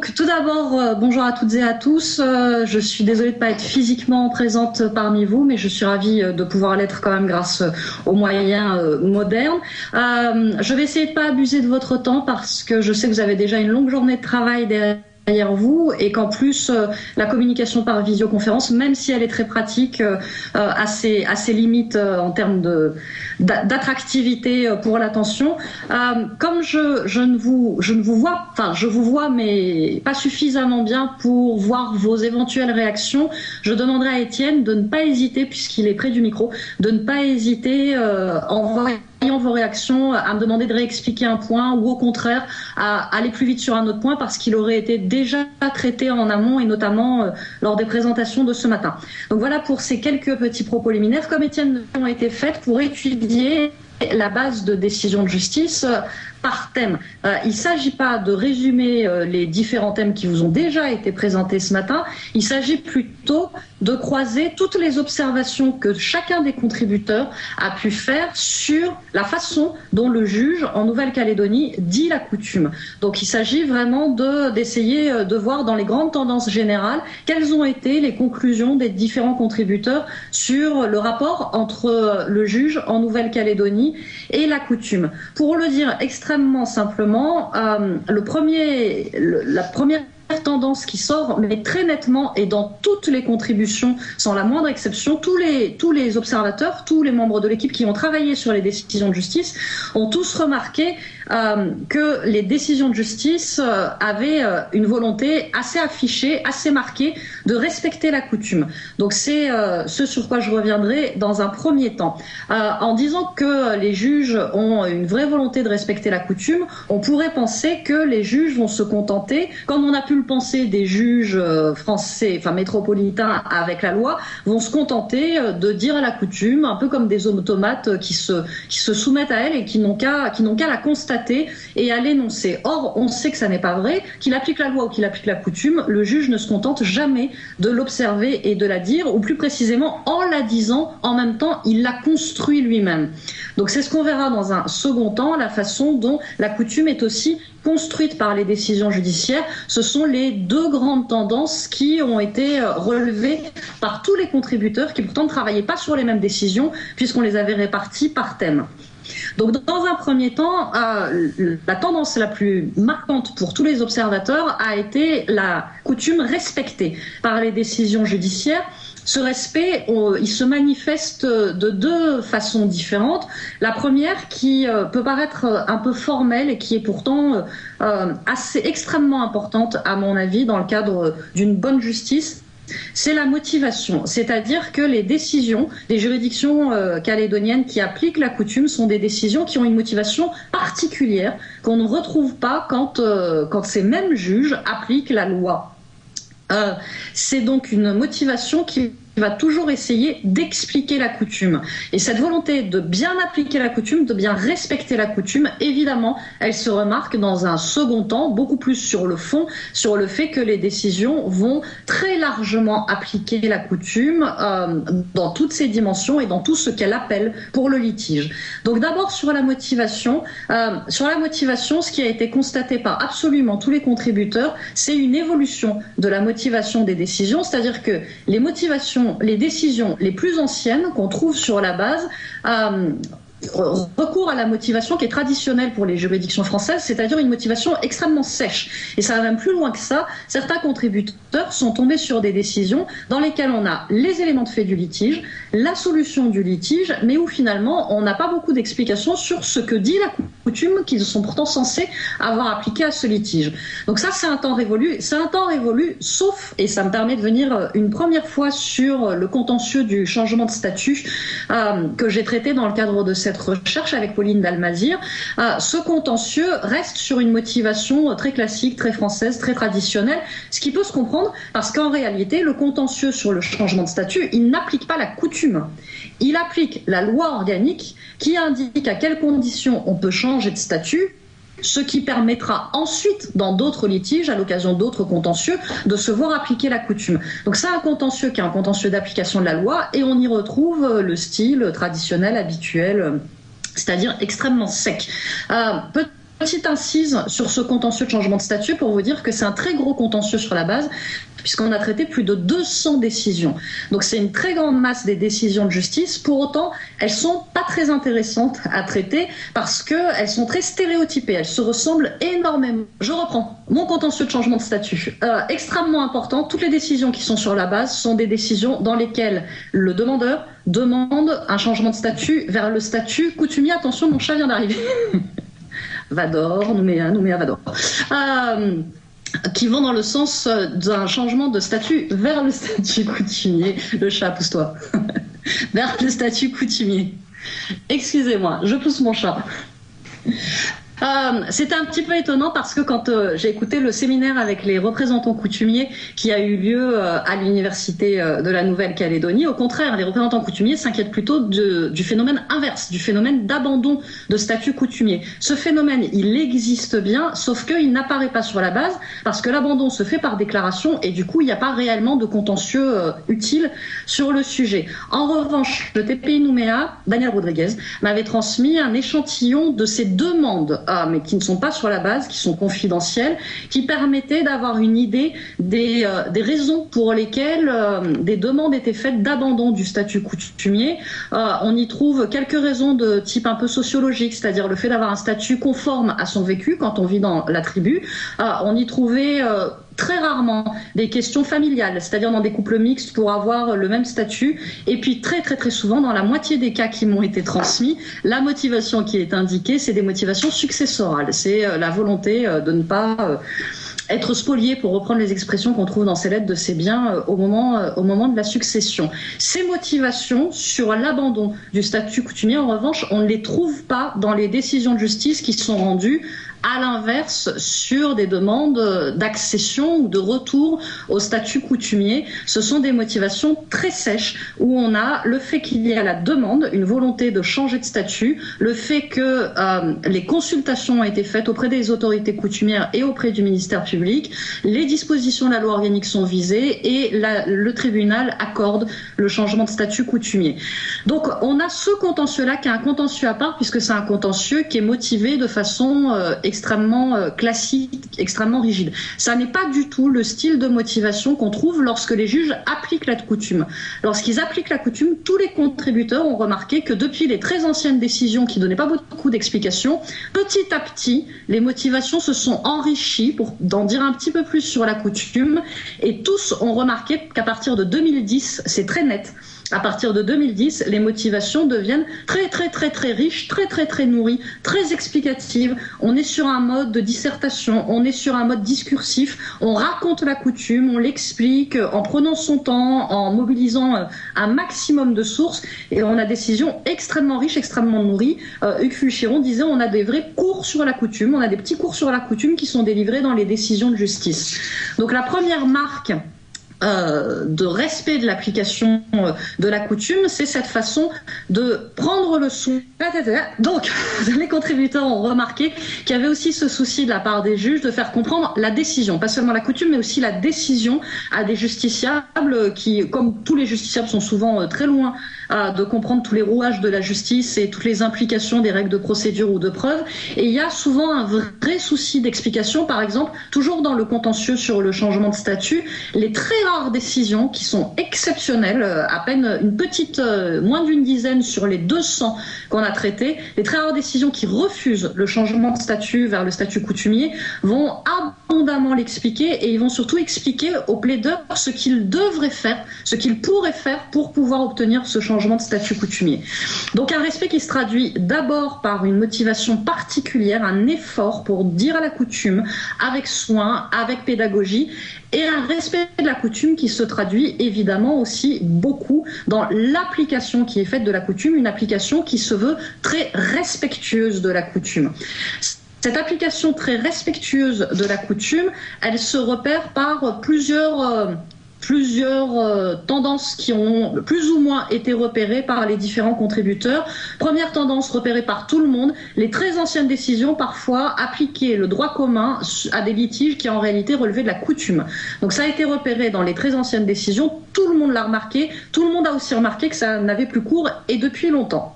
Donc tout d'abord, bonjour à toutes et à tous. Je suis désolée de ne pas être physiquement présente parmi vous, mais je suis ravie de pouvoir l'être quand même grâce aux moyens modernes. Je vais essayer de ne pas abuser de votre temps parce que je sais que vous avez déjà une longue journée de travail derrière vous et qu'en plus la communication par visioconférence, même si elle est très pratique, a ses limites en termes d'attractivité pour l'attention. Comme je vous vois mais pas suffisamment bien pour voir vos éventuelles réactions, je demanderai à Étienne de ne pas hésiter, puisqu'il est près du micro, de ne pas hésiter en voyant vos réactions à me demander de réexpliquer un point ou au contraire à aller plus vite sur un autre point parce qu'il aurait été déjà traité en amont et notamment lors des présentations de ce matin. Donc voilà pour ces quelques petits propos liminaires. Comme Étienne ont été faites pour étudier la base de décision de justice par thème. Il ne s'agit pas de résumer les différents thèmes qui vous ont déjà été présentés ce matin, il s'agit plutôt de croiser toutes les observations que chacun des contributeurs a pu faire sur la façon dont le juge en Nouvelle-Calédonie dit la coutume. Donc il s'agit vraiment d'essayer de voir dans les grandes tendances générales quelles ont été les conclusions des différents contributeurs sur le rapport entre le juge en Nouvelle-Calédonie et la coutume. Pour le dire extrêmement simplement, la première tendance qui sort, mais très nettement et dans toutes les contributions, sans la moindre exception, tous les observateurs, tous les membres de l'équipe qui ont travaillé sur les décisions de justice ont tous remarqué que les décisions de justice avaient une volonté assez affichée, assez marquée de respecter la coutume. Donc c'est ce sur quoi je reviendrai dans un premier temps. En disant que les juges ont une vraie volonté de respecter la coutume, on pourrait penser que les juges vont se contenter, comme on a pu le penser des juges français, enfin métropolitains avec la loi, vont se contenter de dire la coutume, un peu comme des automates qui se soumettent à elle et qui n'ont qu'à la constater et à l'énoncer. Or, on sait que ça n'est pas vrai, qu'il applique la loi ou qu'il applique la coutume, le juge ne se contente jamais de l'observer et de la dire, ou plus précisément, en la disant, en même temps, il la construit lui-même. Donc c'est ce qu'on verra dans un second temps, la façon dont la coutume est aussi construite par les décisions judiciaires. Ce sont les deux grandes tendances qui ont été relevées par tous les contributeurs qui pourtant ne travaillaient pas sur les mêmes décisions puisqu'on les avait réparties par thème. Donc dans un premier temps, la tendance la plus marquante pour tous les observateurs a été la coutume respectée par les décisions judiciaires. Ce respect, il se manifeste de deux façons différentes. La première, qui peut paraître un peu formelle et qui est pourtant extrêmement importante à mon avis dans le cadre d'une bonne justice, c'est la motivation. C'est-à-dire que les décisions des juridictions calédoniennes qui appliquent la coutume sont des décisions qui ont une motivation particulière qu'on ne retrouve pas quand ces mêmes juges appliquent la loi. C'est donc une motivation qui va toujours essayer d'expliquer la coutume. Et cette volonté de bien appliquer la coutume, de bien respecter la coutume, évidemment, elle se remarque dans un second temps, beaucoup plus sur le fond, sur le fait que les décisions vont très largement appliquer la coutume dans toutes ses dimensions et dans tout ce qu'elle appelle pour le litige. Donc d'abord sur la motivation. Ce qui a été constaté par absolument tous les contributeurs, c'est une évolution de la motivation des décisions, c'est-à-dire que les décisions les plus anciennes qu'on trouve sur la base recours à la motivation qui est traditionnelle pour les juridictions françaises, c'est-à-dire une motivation extrêmement sèche. Et ça va même plus loin que ça. Certains contributeurs sont tombés sur des décisions dans lesquelles on a les éléments de fait du litige, la solution du litige, mais où finalement on n'a pas beaucoup d'explications sur ce que dit la coutume qu'ils sont pourtant censés avoir appliqué à ce litige. Donc ça, c'est un temps révolu. C'est un temps révolu, sauf, et ça me permet de venir une première fois sur le contentieux du changement de statut que j'ai traité dans le cadre de cette recherche avec Pauline Dalmazir. Ce contentieux reste sur une motivation très classique, très française, très traditionnelle, ce qui peut se comprendre parce qu'en réalité, le contentieux sur le changement de statut, il n'applique pas la coutume. Il applique la loi organique qui indique à quelles conditions on peut changer de statut, ce qui permettra ensuite, dans d'autres litiges, à l'occasion d'autres contentieux, de se voir appliquer la coutume. Donc c'est un contentieux qui est un contentieux d'application de la loi et on y retrouve le style traditionnel, habituel, c'est-à-dire extrêmement sec. petite incise sur ce contentieux de changement de statut pour vous dire que c'est un très gros contentieux sur la base, puisqu'on a traité plus de 200 décisions. Donc c'est une très grande masse des décisions de justice. Pour autant, elles sont pas très intéressantes à traiter parce qu'elles sont très stéréotypées. Elles se ressemblent énormément. Je reprends. Mon contentieux de changement de statut. Extrêmement important. Toutes les décisions qui sont sur la base sont des décisions dans lesquelles le demandeur demande un changement de statut vers le statut coutumier. Attention, mon chat vient d'arriver. Vador, Nouméa, Vador. Qui vont dans le sens d'un changement de statut vers le statut coutumier. Le chat, pousse-toi. Vers le statut coutumier. Excusez-moi, je pousse mon chat. C'était un petit peu étonnant parce que quand j'ai écouté le séminaire avec les représentants coutumiers qui a eu lieu à l'université de la Nouvelle-Calédonie, au contraire, les représentants coutumiers s'inquiètent plutôt du phénomène inverse, du phénomène d'abandon de statut coutumier. Ce phénomène, il existe bien, sauf qu'il n'apparaît pas sur la base parce que l'abandon se fait par déclaration et du coup, il n'y a pas réellement de contentieux utile sur le sujet. En revanche, le TPI Nouméa, Daniel Rodriguez, m'avait transmis un échantillon de ces demandes mais qui ne sont pas sur la base, qui sont confidentielles, qui permettaient d'avoir une idée des raisons pour lesquelles des demandes étaient faites d'abandon du statut coutumier. On y trouve quelques raisons de type un peu sociologique, c'est-à-dire le fait d'avoir un statut conforme à son vécu quand on vit dans la tribu. On y trouvait très rarement des questions familiales, c'est-à-dire dans des couples mixtes pour avoir le même statut, et puis très souvent, dans la moitié des cas qui m'ont été transmis, la motivation qui est indiquée, c'est des motivations successorales, c'est la volonté de ne pas être spolié, pour reprendre les expressions qu'on trouve dans ces lettres, de ses biens au moment de la succession. Ces motivations sur l'abandon du statut coutumier, en revanche, on ne les trouve pas dans les décisions de justice qui sont rendues à l'inverse sur des demandes d'accession ou de retour au statut coutumier. Ce sont des motivations très sèches où on a le fait qu'il y a la demande, une volonté de changer de statut, le fait que les consultations ont été faites auprès des autorités coutumières et auprès du ministère public, les dispositions de la loi organique sont visées et le tribunal accorde le changement de statut coutumier. Donc on a ce contentieux-là qui est un contentieux à part puisque c'est un contentieux qui est motivé de façon extrêmement classique, extrêmement rigide. Ça n'est pas du tout le style de motivation qu'on trouve lorsque les juges appliquent la coutume. Lorsqu'ils appliquent la coutume, tous les contributeurs ont remarqué que depuis les très anciennes décisions qui ne donnaient pas beaucoup d'explications, petit à petit, les motivations se sont enrichies pour en dire un petit peu plus sur la coutume et tous ont remarqué qu'à partir de 2010, c'est très net. À partir de 2010, les motivations deviennent très riches, très nourries, très explicatives. On est sur un mode de dissertation, on est sur un mode discursif, on raconte la coutume, on l'explique en prenant son temps, en mobilisant un maximum de sources et on a des décisions extrêmement riches, extrêmement nourries. Hugues Fulchiron disait on a des vrais cours sur la coutume, on a des petits cours sur la coutume qui sont délivrés dans les décisions de justice. Donc la première marque de respect de l'application de la coutume, c'est cette façon de prendre le son. Donc, les contributeurs ont remarqué qu'il y avait aussi ce souci de la part des juges de faire comprendre la décision, pas seulement la coutume, mais aussi la décision à des justiciables qui, comme tous les justiciables, sont souvent très loin de comprendre tous les rouages de la justice et toutes les implications des règles de procédure ou de preuve. Et il y a souvent un vrai souci d'explication. Par exemple, toujours dans le contentieux sur le changement de statut, les très rares décisions qui sont exceptionnelles, à peine une petite, moins d'une dizaine sur les 200 qu'on a traitées, les très rares décisions qui refusent le changement de statut vers le statut coutumier vont abondamment l'expliquer et ils vont surtout expliquer aux plaideurs ce qu'ils devraient faire, ce qu'ils pourraient faire pour pouvoir obtenir ce changement de statut coutumier. Donc un respect qui se traduit d'abord par une motivation particulière, un effort pour dire à la coutume avec soin, avec pédagogie, et un respect de la coutume qui se traduit évidemment aussi beaucoup dans l'application qui est faite de la coutume, une application qui se veut très respectueuse de la coutume. Cette application très respectueuse de la coutume, elle se repère par plusieurs tendances qui ont plus ou moins été repérées par les différents contributeurs. Première tendance repérée par tout le monde, les très anciennes décisions parfois appliquaient le droit commun à des litiges qui en réalité relevaient de la coutume. Donc ça a été repéré dans les très anciennes décisions, tout le monde l'a remarqué, tout le monde a aussi remarqué que ça n'avait plus cours et depuis longtemps.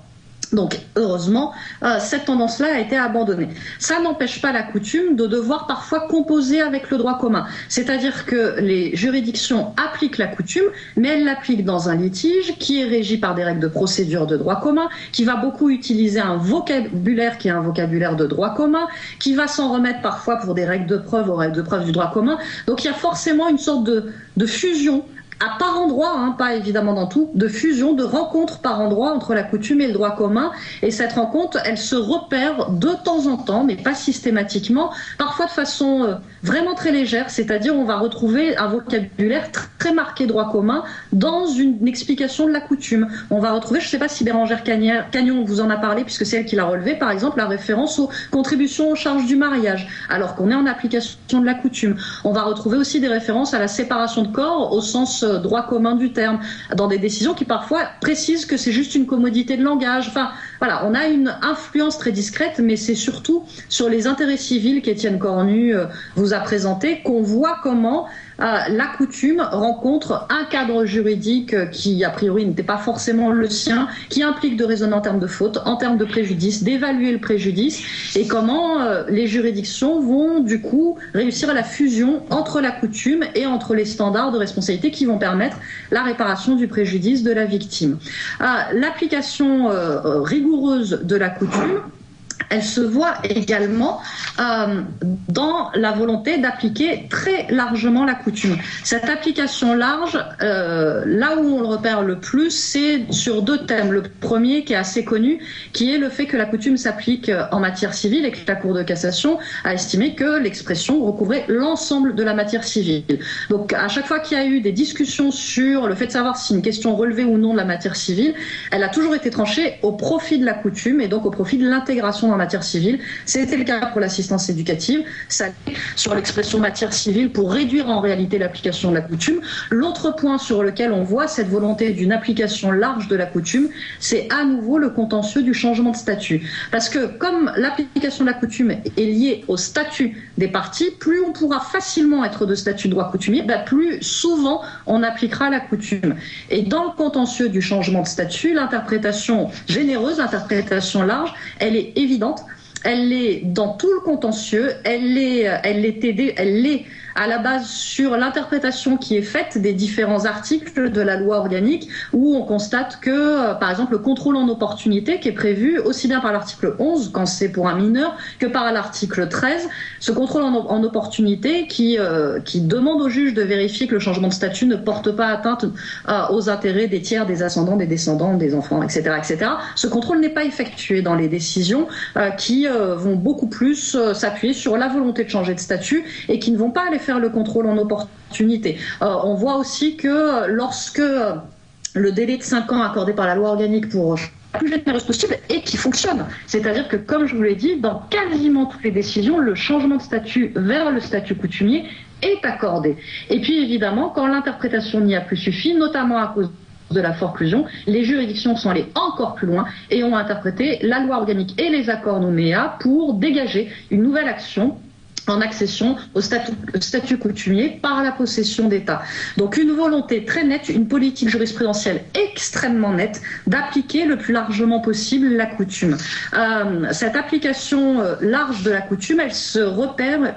Donc, heureusement, cette tendance-là a été abandonnée. Ça n'empêche pas la coutume de devoir parfois composer avec le droit commun. C'est-à-dire que les juridictions appliquent la coutume, mais elles l'appliquent dans un litige qui est régi par des règles de procédure de droit commun, qui va beaucoup utiliser un vocabulaire qui est un vocabulaire de droit commun, qui va s'en remettre parfois pour des règles de preuve aux règles de preuve du droit commun. Donc, il y a forcément une sorte de fusion à par endroit, pas évidemment dans tout, de fusion, de rencontre par endroit entre la coutume et le droit commun. Et cette rencontre, elle se repère de temps en temps, mais pas systématiquement, parfois de façon vraiment très légère, c'est-à-dire on va retrouver un vocabulaire très marqué droit commun dans une explication de la coutume. On va retrouver, je ne sais pas si Bérangère Cagnon vous en a parlé, puisque c'est elle qui l'a relevé, par exemple, la référence aux contributions aux charges du mariage, alors qu'on est en application de la coutume. On va retrouver aussi des références à la séparation de corps au sens droit commun du terme, dans des décisions qui parfois précisent que c'est juste une commodité de langage. Enfin, voilà, on a une influence très discrète, mais c'est surtout sur les intérêts civils qu'Étienne Cornu vous a présenté qu'on voit comment la coutume rencontre un cadre juridique qui, a priori, n'était pas forcément le sien, qui implique de raisonner en termes de faute, en termes de préjudice, d'évaluer le préjudice, et comment les juridictions vont, du coup, réussir à la fusion entre la coutume et entre les standards de responsabilité qui vont permettre la réparation du préjudice de la victime. L'application rigoureuse de la coutume, elle se voit également dans la volonté d'appliquer très largement la coutume. Cette application large, là où on le repère le plus, c'est sur deux thèmes. Le premier, qui est assez connu, qui est le fait que la coutume s'applique en matière civile et que la Cour de cassation a estimé que l'expression recouvrait l'ensemble de la matière civile. Donc, à chaque fois qu'il y a eu des discussions sur le fait de savoir si une question relevait ou non de la matière civile, elle a toujours été tranchée au profit de la coutume et donc au profit de l'intégration dans matière civile. C'était le cas pour l'assistance éducative, ça sur l'expression matière civile pour réduire en réalité l'application de la coutume. L'autre point sur lequel on voit cette volonté d'une application large de la coutume, c'est à nouveau le contentieux du changement de statut. Parce que comme l'application de la coutume est liée au statut des parties, plus on pourra facilement être de statut de droit coutumier, plus souvent on appliquera la coutume. Et dans le contentieux du changement de statut, l'interprétation généreuse, l'interprétation large, elle est évidente. Elle est dans tout le contentieux, elle est à la base sur l'interprétation qui est faite des différents articles de la loi organique où on constate que, par exemple, le contrôle en opportunité qui est prévu aussi bien par l'article 11 quand c'est pour un mineur que par l'article 13, ce contrôle en opportunité qui demande au juge de vérifier que le changement de statut ne porte pas atteinte aux intérêts des tiers, des ascendants, des descendants, des enfants, etc., etc. Ce contrôle n'est pas effectué dans les décisions qui vont beaucoup plus s'appuyer sur la volonté de changer de statut et qui ne vont pas aller faire le contrôle en opportunité. On voit aussi que lorsque le délai de 5 ans accordé par la loi organique pour la plus généreuse possible et qui fonctionne, c'est-à-dire que, comme je vous l'ai dit, dans quasiment toutes les décisions, le changement de statut vers le statut coutumier est accordé. Et puis évidemment, quand l'interprétation n'y a plus suffi, notamment à cause de la forclusion, les juridictions sont allées encore plus loin et ont interprété la loi organique et les accords Nouméa pour dégager une nouvelle action en accession au statut coutumier par la possession d'État. Donc une volonté très nette, une politique jurisprudentielle extrêmement nette d'appliquer le plus largement possible la coutume. Cette application large de la coutume, elle se repère...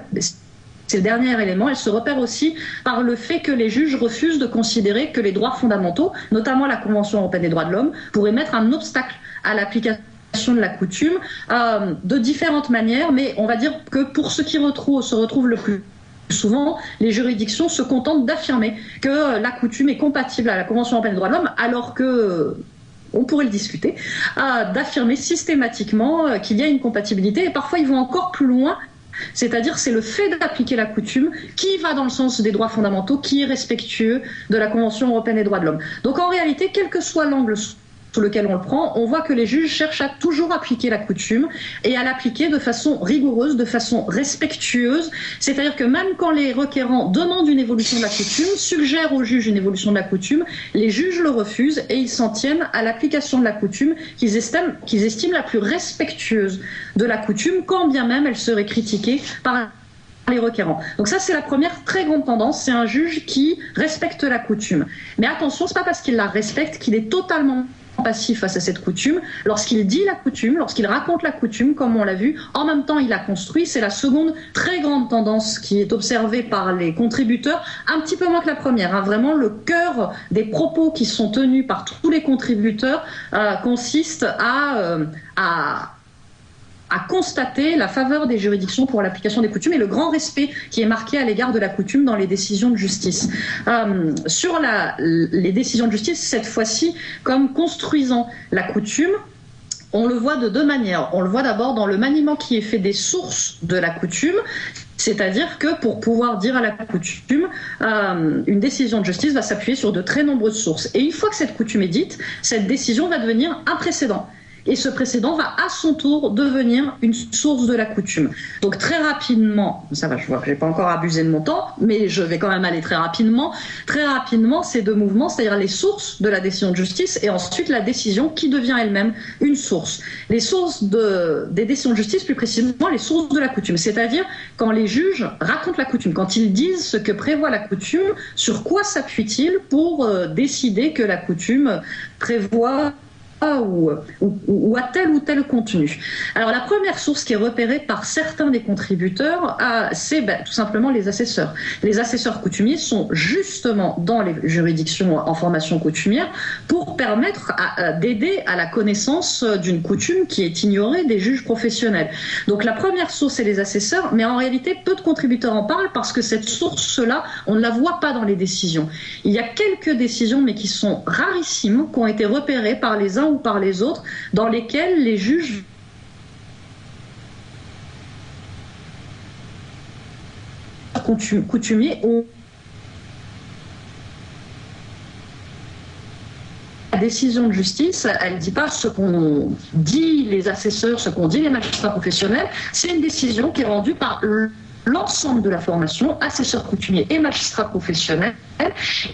C'est le dernier élément. Elle se repère aussi par le fait que les juges refusent de considérer que les droits fondamentaux, notamment la Convention européenne des droits de l'homme, pourraient mettre un obstacle à l'application de la coutume de différentes manières, mais on va dire que pour ce qui se retrouve le plus souvent, les juridictions se contentent d'affirmer que la coutume est compatible à la Convention européenne des droits de l'homme, alors que on pourrait le discuter, d'affirmer systématiquement qu'il y a une compatibilité, et parfois ils vont encore plus loin. C'est-à-dire c'est le fait d'appliquer la coutume qui va dans le sens des droits fondamentaux, qui est respectueux de la Convention européenne des droits de l'homme. Donc en réalité, quel que soit l'angle sous lequel on le prend, on voit que les juges cherchent à toujours appliquer la coutume et à l'appliquer de façon rigoureuse, de façon respectueuse. C'est-à-dire que même quand les requérants demandent une évolution de la coutume, suggèrent au juge une évolution de la coutume, les juges le refusent et ils s'en tiennent à l'application de la coutume qu'ils estiment la plus respectueuse de la coutume, quand bien même elle serait critiquée par les requérants. Donc ça, c'est la première très grande tendance, c'est un juge qui respecte la coutume. Mais attention, c'est pas parce qu'il la respecte qu'il est totalement passif face à cette coutume. Lorsqu'il dit la coutume, lorsqu'il raconte la coutume, comme on l'a vu, en même temps il la construit. C'est la seconde très grande tendance qui est observée par les contributeurs, un petit peu moins que la première. Vraiment, le cœur des propos qui sont tenus par tous les contributeurs consiste à constater la faveur des juridictions pour l'application des coutumes et le grand respect qui est marqué à l'égard de la coutume dans les décisions de justice. Sur les décisions de justice, cette fois-ci, comme construisant la coutume, on le voit de deux manières. On le voit d'abord dans le maniement qui est fait des sources de la coutume, c'est-à-dire que pour pouvoir dire à la coutume, une décision de justice va s'appuyer sur de très nombreuses sources. Et une fois que cette coutume est dite, cette décision va devenir un précédent. Et ce précédent va à son tour devenir une source de la coutume. Donc très rapidement, ça va, je vois que je n'ai pas encore abusé de mon temps, mais je vais quand même aller très rapidement. Très rapidement, ces deux mouvements, c'est-à-dire les sources de la décision de justice et ensuite la décision qui devient elle-même une source. Les sources des décisions de justice, plus précisément les sources de la coutume, c'est-à-dire quand les juges racontent la coutume, quand ils disent ce que prévoit la coutume, sur quoi s'appuient-ils pour décider que la coutume prévoit ou à tel ou tel contenu. Alors la première source qui est repérée par certains des contributeurs, c'est tout simplement les assesseurs. Les assesseurs coutumiers sont justement dans les juridictions en formation coutumière pour permettre d'aider à la connaissance d'une coutume qui est ignorée des juges professionnels. Donc la première source, c'est les assesseurs, mais en réalité, peu de contributeurs en parlent parce que cette source-là, on ne la voit pas dans les décisions. Il y a quelques décisions, mais qui sont rarissimes, qui ont été repérées par les uns ou par les autres, dans lesquels les juges coutumiers ont la décision de justice, elle ne dit pas ce qu'ont dit les assesseurs, ce qu'ont dit les magistrats professionnels, c'est une décision qui est rendue par l'ensemble de la formation, assesseurs coutumiers et magistrats professionnels,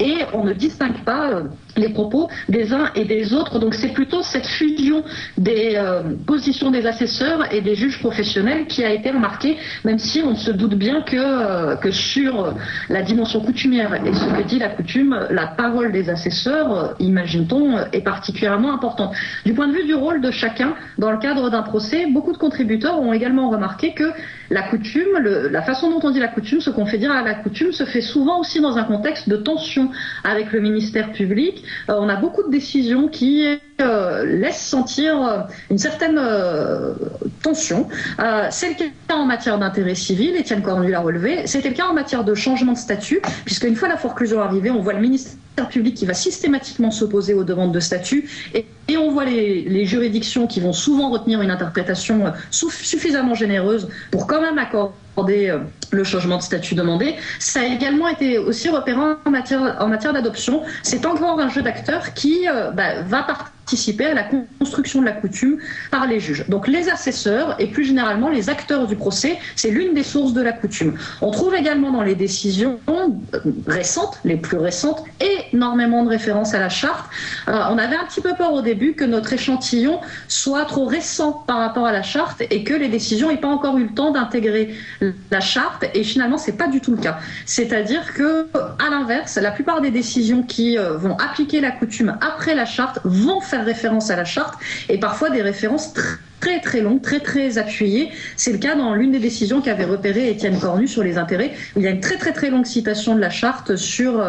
et on ne distingue pas les propos des uns et des autres. Donc c'est plutôt cette fusion des positions des assesseurs et des juges professionnels qui a été remarquée, même si on se doute bien que sur la dimension coutumière et ce que dit la coutume, la parole des assesseurs, imagine-t-on, est particulièrement importante. Du point de vue du rôle de chacun, dans le cadre d'un procès, beaucoup de contributeurs ont également remarqué que la coutume, la façon dont on dit la coutume, ce qu'on fait dire à la coutume, se fait souvent aussi dans un contexte de tension avec le ministère public. On a beaucoup de décisions qui laissent sentir une certaine tension. C'est le cas en matière d'intérêt civil, Étienne Cornu l'a relevé. C'était le cas en matière de changement de statut, puisque une fois la forclusion arrivée, on voit le ministère public qui va systématiquement s'opposer aux demandes de statut et on voit les juridictions qui vont souvent retenir une interprétation suffisamment généreuse pour quand même accorder le changement de statut demandé. Ça a également été aussi repéré en matière d'adoption. C'est encore un jeu d'acteurs qui va participer à la construction de la coutume par les juges. Donc les assesseurs et plus généralement les acteurs du procès, c'est l'une des sources de la coutume. On trouve également dans les décisions récentes, les plus récentes, énormément de références à la charte. On avait un petit peu peur au début que notre échantillon soit trop récent par rapport à la charte et que les décisions n'aient pas encore eu le temps d'intégrer la charte, et finalement c'est pas du tout le cas. C'est-à-dire que, à l'inverse, la plupart des décisions qui vont appliquer la coutume après la charte vont faire référence à la charte, et parfois des références très très longues, très très appuyées. C'est le cas dans l'une des décisions qu'avait repéré Étienne Cornu sur les intérêts. Il y a une très très très longue citation de la charte sur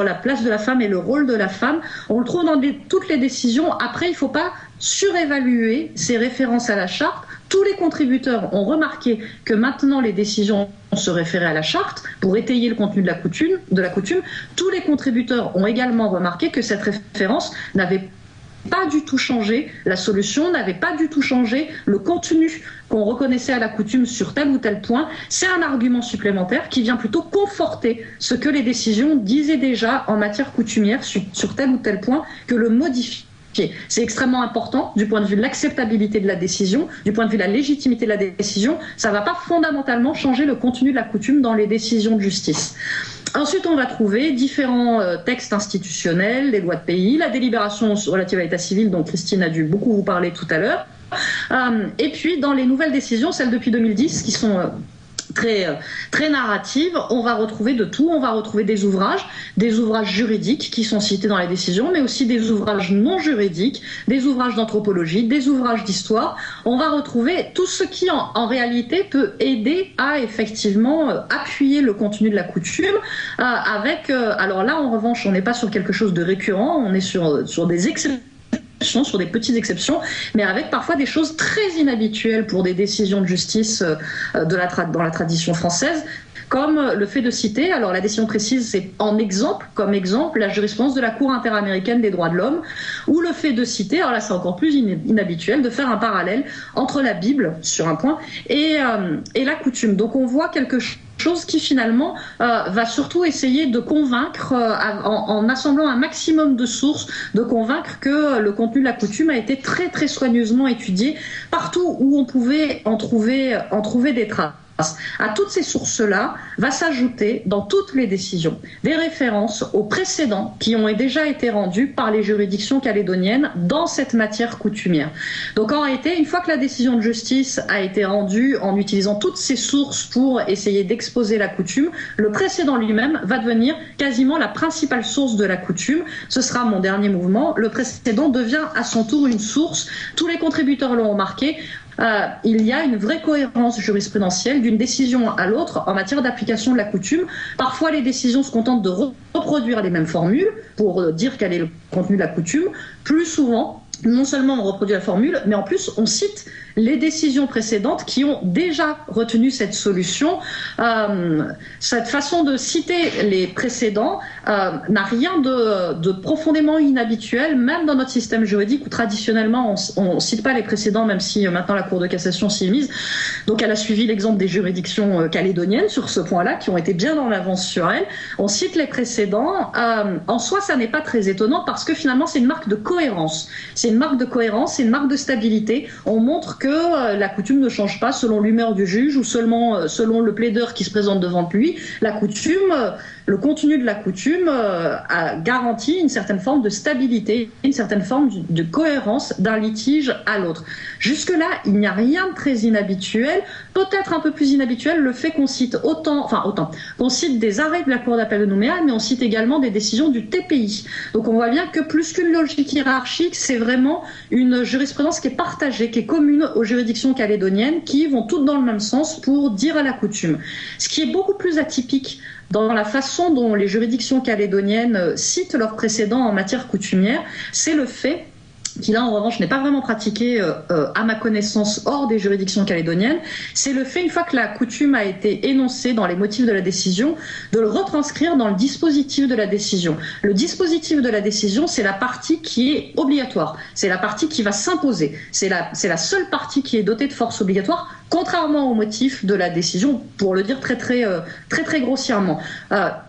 la place de la femme et le rôle de la femme. On le trouve dans toutes les décisions. Après, il ne faut pas surévaluer ces références à la charte. Tous les contributeurs ont remarqué que maintenant les décisions se référaient à la charte pour étayer le contenu de la coutume. Tous les contributeurs ont également remarqué que cette référence n'avait pas du tout changé la solution, n'avait pas du tout changé le contenu qu'on reconnaissait à la coutume sur tel ou tel point. C'est un argument supplémentaire qui vient plutôt conforter ce que les décisions disaient déjà en matière coutumière sur tel ou tel point, que le modifier. C'est extrêmement important du point de vue de l'acceptabilité de la décision, du point de vue de la légitimité de la décision. Ça ne va pas fondamentalement changer le contenu de la coutume dans les décisions de justice. Ensuite, on va trouver différents textes institutionnels, les lois de pays, la délibération relative à l'état civil dont Christine a dû beaucoup vous parler tout à l'heure. Et puis, dans les nouvelles décisions, celles depuis 2010, qui sont très narrative, on va retrouver de tout. On va retrouver des ouvrages juridiques qui sont cités dans les décisions, mais aussi des ouvrages non juridiques, des ouvrages d'anthropologie, des ouvrages d'histoire. On va retrouver tout ce qui, en réalité, peut aider à effectivement appuyer le contenu de la coutume alors là, en revanche, on n'est pas sur quelque chose de récurrent, on est sur des exceptions, sur des petites exceptions, mais avec parfois des choses très inhabituelles pour des décisions de justice dans la tradition française, comme le fait de citer, alors la décision précise c'est comme exemple, la jurisprudence de la Cour interaméricaine des droits de l'homme, ou le fait de citer, alors là c'est encore plus inhabituel, de faire un parallèle entre la Bible, sur un point, et la coutume. Donc on voit quelque chose qui finalement va surtout essayer de convaincre, en assemblant un maximum de sources, de convaincre que le contenu de la coutume a été très très soigneusement étudié partout où on pouvait en trouver des traces. À toutes ces sources-là va s'ajouter dans toutes les décisions des références aux précédents qui ont déjà été rendus par les juridictions calédoniennes dans cette matière coutumière. Donc en réalité, une fois que la décision de justice a été rendue en utilisant toutes ces sources pour essayer d'exposer la coutume, le précédent lui-même va devenir quasiment la principale source de la coutume. Ce sera mon dernier mouvement. Le précédent devient à son tour une source. Tous les contributeurs l'ont remarqué. Il y a une vraie cohérence jurisprudentielle d'une décision à l'autre en matière d'application de la coutume. Parfois, les décisions se contentent de reproduire les mêmes formules pour dire quel est le contenu de la coutume. Plus souvent, non seulement on reproduit la formule, mais en plus on cite les décisions précédentes qui ont déjà retenu cette solution. Cette façon de citer les précédents n'a rien de profondément inhabituel, même dans notre système juridique où traditionnellement on ne cite pas les précédents, même si maintenant la Cour de cassation s'y est mise. Donc elle a suivi l'exemple des juridictions calédoniennes sur ce point-là, qui ont été bien en avance sur elle. On cite les précédents. En soi, ça n'est pas très étonnant parce que finalement c'est une marque de cohérence. C'est une marque de cohérence, c'est une marque de stabilité. On montre que la coutume ne change pas selon l'humeur du juge ou seulement selon le plaideur qui se présente devant lui. La coutume, le contenu de la coutume a garanti une certaine forme de stabilité, une certaine forme de cohérence d'un litige à l'autre. Jusque-là, il n'y a rien de très inhabituel. Peut-être un peu plus inhabituel le fait qu'on cite qu'on cite des arrêts de la Cour d'appel de Nouméa, mais on cite également des décisions du TPI. Donc on voit bien que plus qu'une logique hiérarchique, c'est vraiment une jurisprudence qui est partagée, qui est commune aux juridictions calédoniennes, qui vont toutes dans le même sens pour dire à la coutume. Ce qui est beaucoup plus atypique dans la façon dont les juridictions calédoniennes citent leurs précédents en matière coutumière, c'est le fait qui là en revanche n'est pas vraiment pratiqué à ma connaissance hors des juridictions calédoniennes, c'est le fait, une fois que la coutume a été énoncée dans les motifs de la décision, de le retranscrire dans le dispositif de la décision. Le dispositif de la décision, c'est la partie qui est obligatoire, c'est la partie qui va s'imposer, c'est la seule partie qui est dotée de force obligatoire, contrairement au motif de la décision, pour le dire très grossièrement.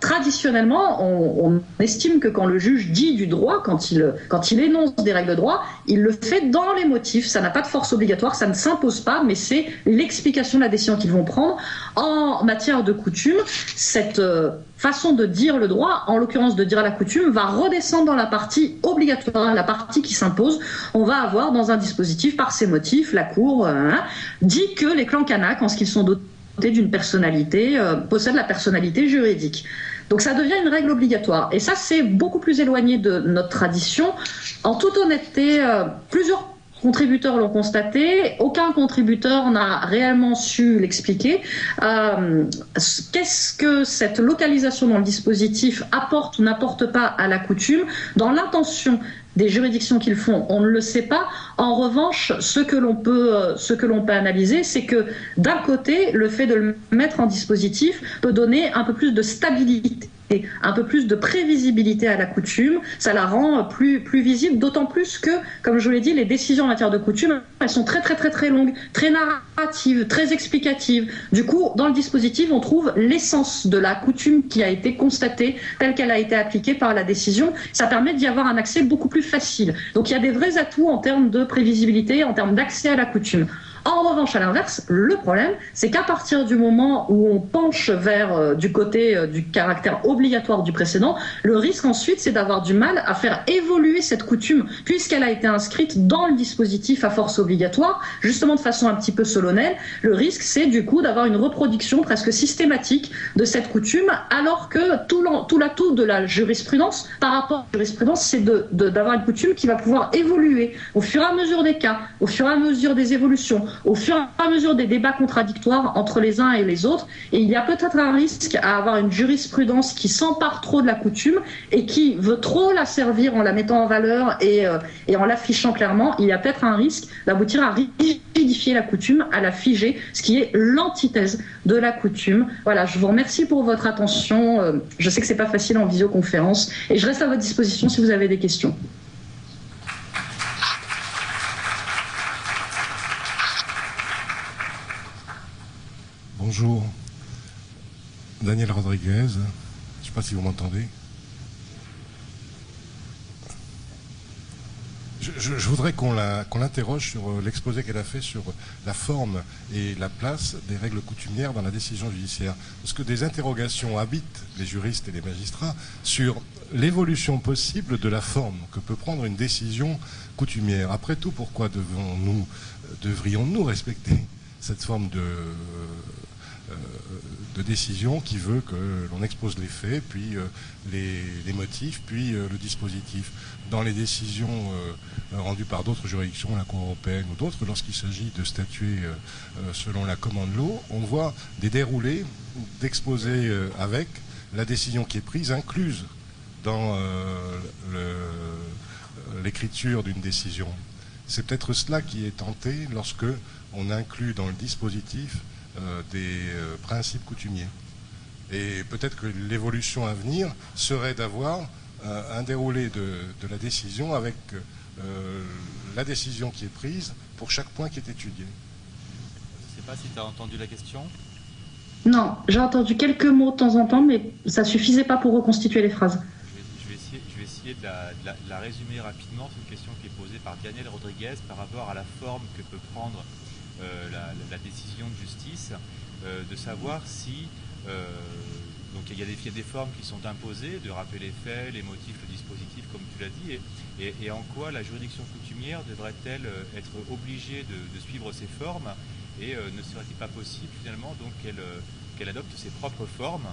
Traditionnellement, on estime que quand le juge dit du droit, quand il énonce des règles de droit, il le fait dans les motifs, ça n'a pas de force obligatoire, ça ne s'impose pas, mais c'est l'explication de la décision qu'ils vont prendre. En matière de coutume, cette façon de dire le droit, en l'occurrence de dire à la coutume, va redescendre dans la partie obligatoire, la partie qui s'impose. On va avoir dans un dispositif, par ses motifs, la Cour dit que les clans kanaks, en ce qu'ils sont dotés d'une personnalité, possèdent la personnalité juridique. Donc ça devient une règle obligatoire. Et ça, c'est beaucoup plus éloigné de notre tradition. En toute honnêteté, plusieurs contributeurs l'ont constaté, aucun contributeur n'a réellement su l'expliquer. Qu'est-ce que cette localisation dans le dispositif apporte ou n'apporte pas à la coutume? Dans l'intention des juridictions qu'ils font, on ne le sait pas. En revanche, ce que l'on peut analyser, c'est que d'un côté, le fait de le mettre en dispositif peut donner un peu plus de stabilité, un peu plus de prévisibilité à la coutume. Ça la rend plus visible, d'autant plus que, comme je vous l'ai dit, les décisions en matière de coutume, elles sont très longues, très narratives, très explicatives. Du coup, dans le dispositif, on trouve l'essence de la coutume qui a été constatée, telle qu'elle a été appliquée par la décision. Ça permet d'y avoir un accès beaucoup plus facile. Donc il y a des vrais atouts en termes de prévisibilité, en termes d'accès à la coutume. En revanche, à l'inverse, le problème, c'est qu'à partir du moment où on penche vers du côté du caractère obligatoire du précédent, le risque ensuite, c'est d'avoir du mal à faire évoluer cette coutume, puisqu'elle a été inscrite dans le dispositif à force obligatoire, justement de façon un petit peu solennelle. Le risque, c'est du coup d'avoir une reproduction presque systématique de cette coutume, alors que tout l'atout de la jurisprudence, par rapport à la jurisprudence, c'est d'avoir une coutume qui va pouvoir évoluer au fur et à mesure des cas, au fur et à mesure des évolutions, au fur et à mesure des débats contradictoires entre les uns et les autres. Et il y a peut-être un risque à avoir une jurisprudence qui s'empare trop de la coutume et qui veut trop la servir en la mettant en valeur et en l'affichant clairement. Il y a peut-être un risque d'aboutir à rigidifier la coutume, à la figer, ce qui est l'antithèse de la coutume. Voilà, je vous remercie pour votre attention. Je sais que c'est pas facile en visioconférence et je reste à votre disposition si vous avez des questions. Bonjour, Daniel Rodriguez, je ne sais pas si vous m'entendez. Je voudrais qu'on l'interroge sur l'exposé qu'elle a fait sur la forme et la place des règles coutumières dans la décision judiciaire. Parce que des interrogations habitent les juristes et les magistrats sur l'évolution possible de la forme que peut prendre une décision coutumière. Après tout, pourquoi devrions-nous respecter cette forme de décision qui veut que l'on expose les faits, puis les motifs, puis le dispositif. Dans les décisions rendues par d'autres juridictions, la Cour européenne ou d'autres, lorsqu'il s'agit de statuer selon la common law, on voit des déroulés d'exposés avec la décision qui est prise incluse dans l'écriture d'une décision. C'est peut-être cela qui est tenté lorsque on inclut dans le dispositif des principes coutumiers. Et peut-être que l'évolution à venir serait d'avoir un déroulé de la décision avec la décision qui est prise pour chaque point qui est étudié. Je ne sais pas si tu as entendu la question. Non, j'ai entendu quelques mots de temps en temps, mais ça ne suffisait pas pour reconstituer les phrases. Je vais essayer de la résumer rapidement. C'est une question qui est posée par Daniel Rodriguez par rapport à la forme que peut prendre la décision de justice, de savoir si donc il y a des formes qui sont imposées, de rappeler les faits, les motifs, le dispositif, comme tu l'as dit, et en quoi la juridiction coutumière devrait-elle être obligée de suivre ces formes, et ne serait-il pas possible finalement donc qu'elle adopte ses propres formes,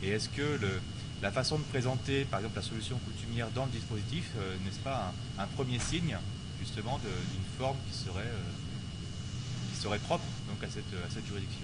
et est-ce que la façon de présenter par exemple la solution coutumière dans le dispositif, n'est-ce pas un premier signe justement d'une forme qui serait propre donc à cette juridiction?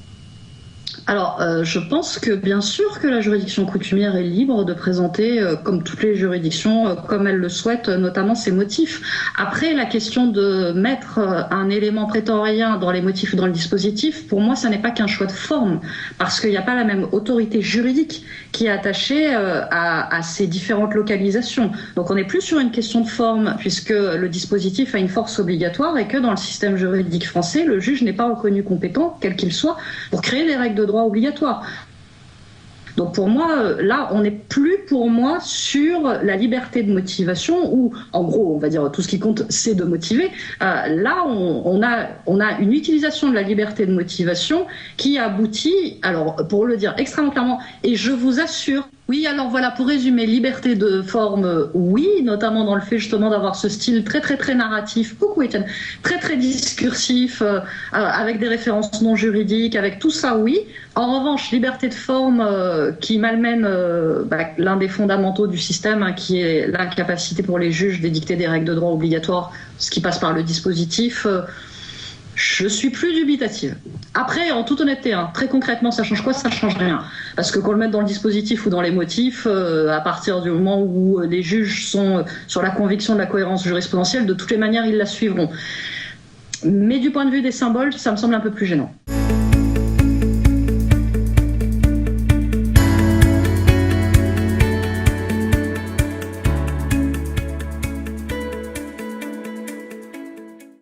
Alors, je pense que bien sûr que la juridiction coutumière est libre de présenter, comme toutes les juridictions, comme elle le souhaite, notamment ses motifs. Après, la question de mettre un élément prétorien dans les motifs ou dans le dispositif, pour moi, ça n'est pas qu'un choix de forme, parce qu'il n'y a pas la même autorité juridique qui est attachée à ces différentes localisations. Donc, on n'est plus sur une question de forme, puisque le dispositif a une force obligatoire et que dans le système juridique français, le juge n'est pas reconnu compétent, quel qu'il soit, pour créer des règles de droit obligatoires. Donc pour moi, là, on n'est plus pour moi sur la liberté de motivation où, en gros, on va dire tout ce qui compte, c'est de motiver. Là, on a une utilisation de la liberté de motivation qui aboutit, alors pour le dire extrêmement clairement, et je vous assure, oui, alors voilà, pour résumer, liberté de forme, oui, notamment dans le fait justement d'avoir ce style très très très narratif, coucou Étienne, très très discursif, avec des références non juridiques, avec tout ça, oui. En revanche, liberté de forme qui malmène l'un des fondamentaux du système, hein, qui est l'incapacité pour les juges d'édicter des règles de droit obligatoires, ce qui passe par le dispositif. Je suis plus dubitative. Après, en toute honnêteté, hein, très concrètement, ça change quoi? Ça change rien. Parce que qu'on le mette dans le dispositif ou dans les motifs, à partir du moment où les juges sont sur la conviction de la cohérence jurisprudentielle, de toutes les manières, ils la suivront. Mais du point de vue des symboles, ça me semble un peu plus gênant.